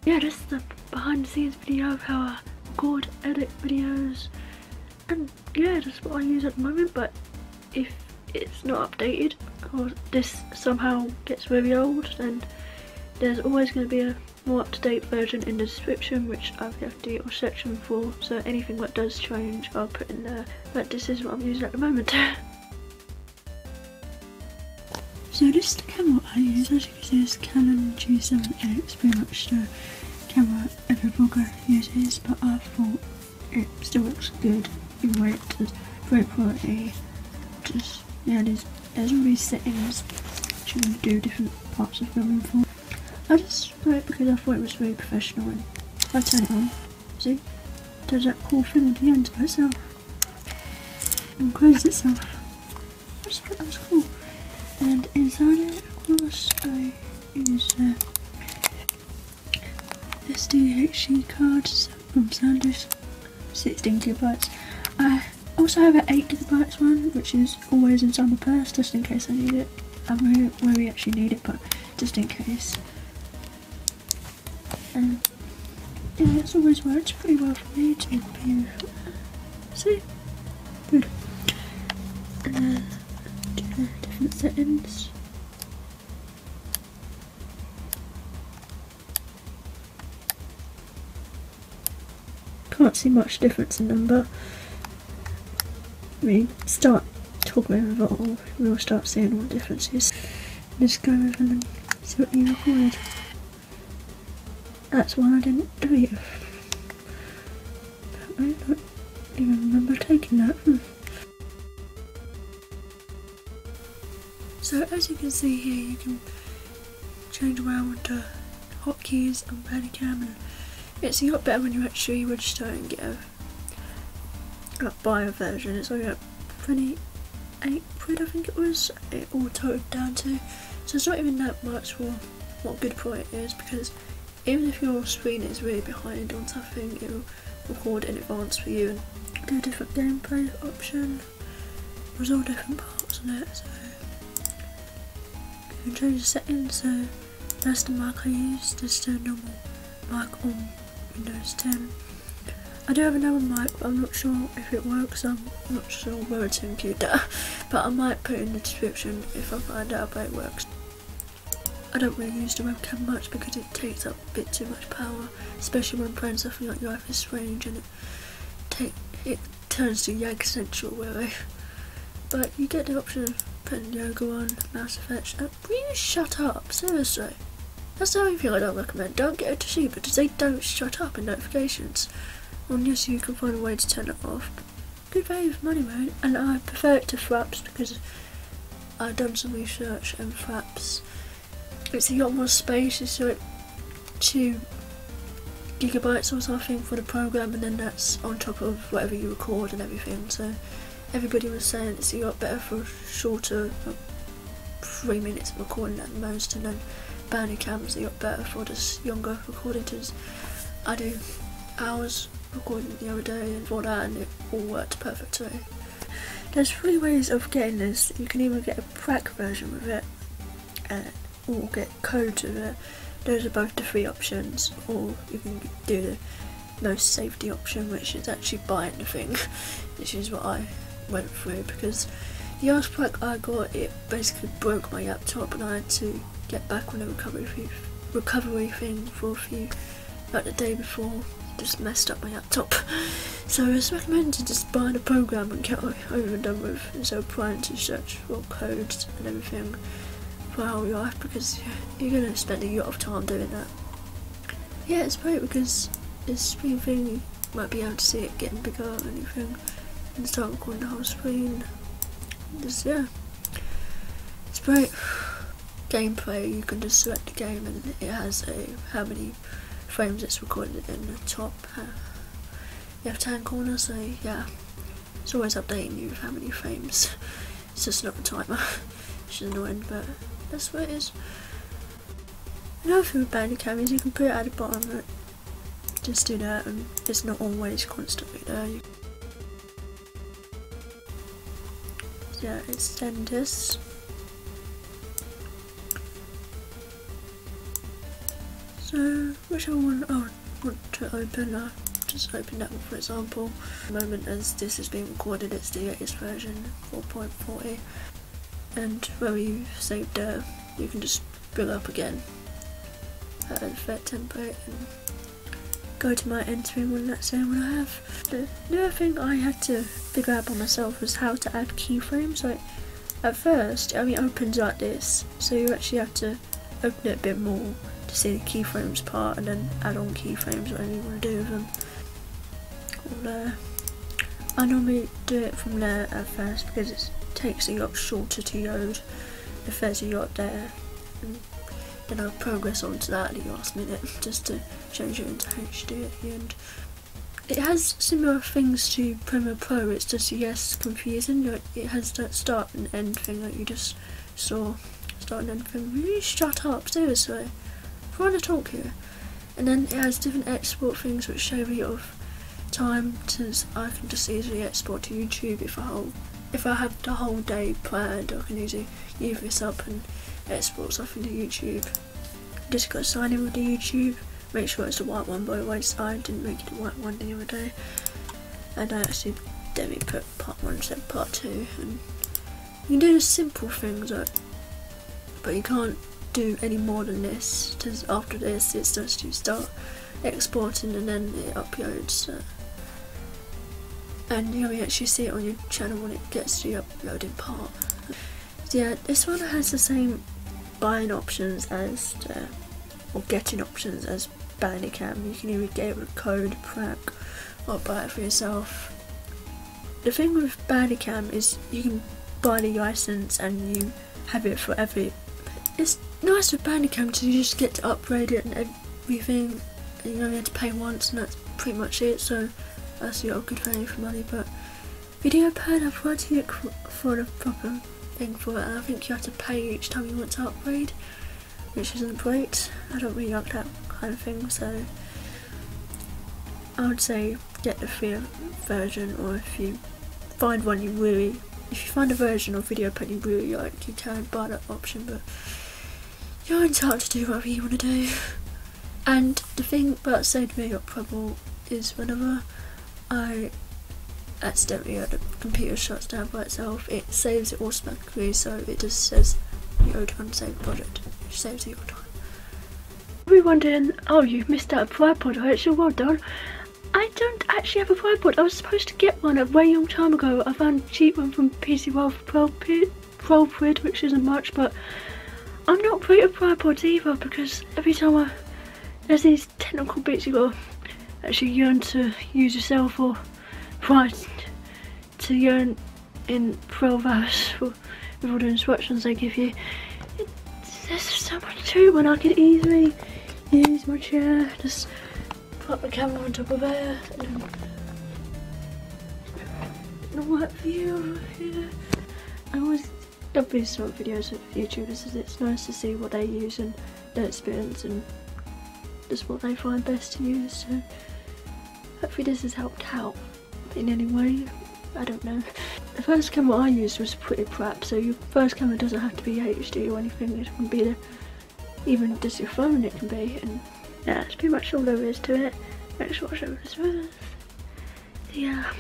yeah, this is the behind the scenes video of how I record, edit videos, and yeah, that's what I use at the moment. But if it's not updated or this somehow gets very old, then there's always going to be a more up-to-date version in the description, which I've left a little section for, so anything that does change I'll put in there. But this is what I'm using at the moment. So this is the camera I use. As you can see, it's Canon G7X, pretty much the camera every vlogger uses, but I thought it still looks good even though it's great quality. Just, yeah, there's all these settings which you can do different parts of filming for. I just got it because I thought it was very professional, and if I turn it on, see, it does that cool thing at the end by itself and closes itself. I just thought that was cool. And inside it, of course, I use SDHC cards from SanDisk, 16 GB. I also have an 8 GB one, which is always inside my purse, just in case I need it. I don't know where we actually need it, but just in case. And yeah, it's always worked pretty well for me to be. See? Good. And then different settings. Can't see much difference in them, but we start talking over it all, we'll start seeing all the differences. Just go over and see what you recorded. That's why I didn't delete it. I don't even remember taking that. So as you can see here, you can change around with the hotkeys and Videopad, and it's a lot better when you actually register and get a buy a version. It's only like 28 quid, I think it was, it all totaled down to. So it's not even that much for what good quality it is, because even if your screen is really behind on something, it will record in advance for you and do a different gameplay option. There's all different parts on it, so you can change the settings. So that's the mic I use, just a normal mic on Windows 10. I do have another mic, but I'm not sure if it works. I'm not sure where to include that, but I might put it in the description if I find out if it works. I don't really use the webcam much because it takes up a bit too much power, especially when playing something like Life is Strange, and it turns to Yag Central really. But you get the option of putting yoga on, mouse effects. Will you shut up? Seriously. That's the only thing I don't recommend. Don't get a Toshiba because they don't shut up in notifications. Unless you can find a way to turn it off. Good value for money, man. And I prefer it to Fraps because I've done some research, and Fraps, it's a lot more space. It's like 2 GB or something for the program, and then that's on top of whatever you record and everything. So everybody was saying it's a lot better for shorter, like 3 minutes of recording at the most, and then Bandicam's a lot better for just younger recording. I do hours recording the other day and for that, and it all worked perfectly. There's 3 ways of getting this. You can either get a prac version with it, or get codes with it. Those are both the 3 options, or you can do the most safety option, which is actually buying the thing, which is what I went through, because the last prac I got, it basically broke my laptop and I had to get back on the recovery thing for a few, like the day before. Just messed up my laptop. So it's recommended just buy the program and get it over and done with, instead of trying to search for codes and everything for our life, because you're going to spend a lot of time doing that. Yeah, it's great because this screen thing, you might be able to see it getting bigger or anything, and start recording the whole screen. Just, yeah, it's great. Gameplay, you can just select the game and it has how many frames it's recorded in the top left hand corner, so yeah, it's always updating you with how many frames. It's just not a timer, which is annoying, but that's what it is. Another thing with Bandicam is you can put it at the bottom, but just do that, and it's not always constantly there. Yeah, it's SanDisk. So whichever one I would want to open, I'll just open that one for example. At the moment as this is being recorded, it's the latest version 4.40, and where you saved there, you can just bring up again at an effect template and go to my entering one. That's the one I have. The other thing I had to figure out by myself was how to add keyframes. Like at first it only opens like this, so you actually have to open it a bit more to see the keyframes part and then add on keyframes, whatever you want to do with them. All there. I normally do it from there at first because it takes a lot shorter to load if there's a lot there, and then I'll progress on to that at the last minute just to change it into HD at the end. It has similar things to Premiere Pro, it's just yes confusing. Like, it has that start and end thing that you just saw. Start and end thing. Really shut up, seriously. I'm trying to talk here. And then it has different export things which save a lot of time, since I can just easily export to YouTube if I have the whole day planned. I can easily use this up and export stuff into YouTube. Just got to sign in with the YouTube. Make sure it's the white one, by the way, so I didn't make it the white one the other day. And I actually demi put part 1 instead of part 2. And you can do the simple things, like, but you can't do any more than this, because after this it's just you start exporting and then it uploads. And you actually see it on your channel when it gets to the uploading part. So yeah, this one has the same buying options as or getting options as Bandicam. You can either get it with a code, pack, or buy it for yourself. The thing with Bandicam is you can buy the license and you have it forever. It's nice with Bandicam because you just get to upgrade it and everything, and you only have to pay once and that's pretty much it, so that's a good value for money. But Videopad, I've tried to look for the proper thing for it, and I think you have to pay each time you want to upgrade, which isn't great. I don't really like that kind of thing, so I would say get the free version, or if you find one if you find a version of Videopad you really like, you can buy that option, but you're entitled to do whatever you want to do. And the thing about saved me up trouble is whenever I accidentally the computer shuts down by itself, it saves it automatically, so it just says load unsaved project, which saves you your time. You'll be wondering, oh, you've missed out a tripod, actually, well done. I don't actually have a tripod. I was supposed to get one a very long time ago. I found a cheap one from PC World for 12 quid, which isn't much, but I'm not great at tripods either, because every time there's these technical bits you gotta actually learn to use yourself, or try to learn in 12 hours with all the instructions they give you. There's so much to it when I could easily use my chair, just put the camera on top of there, and all that view over here. I always love these sort of videos of YouTubers, it's nice to see what they use and their experience and just what they find best to use, so hopefully this has helped out in any way. I don't know. The first camera I used was pretty crap, so your first camera doesn't have to be HD or anything, it can be even just your phone it can be, and yeah, that's pretty much all there is to it. Make sure I show this first. Yeah.